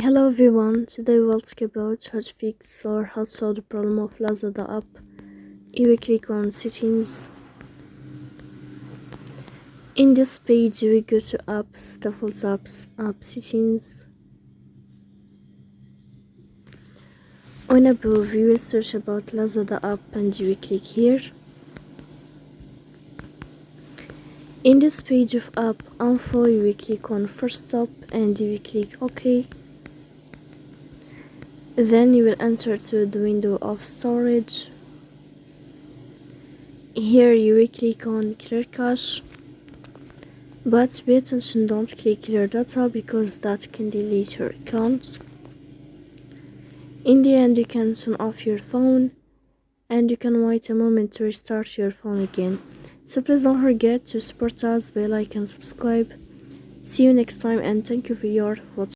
Hello everyone, today we'll talk about how to fix or how to solve the problem of Lazada app. You will click on settings. In this page we go to apps, default apps, app settings. On above you will search about Lazada app and you will click here. In this page of app info you will click on first stop and you will click OK. Then you will enter to the window of storage. Here you will click on clear cache, but pay attention, don't click clear data because that can delete your account. In the end you can turn off your phone and you can wait a moment to restart your phone again. So please don't forget to support us by like and subscribe. See you next time and thank you for your watching.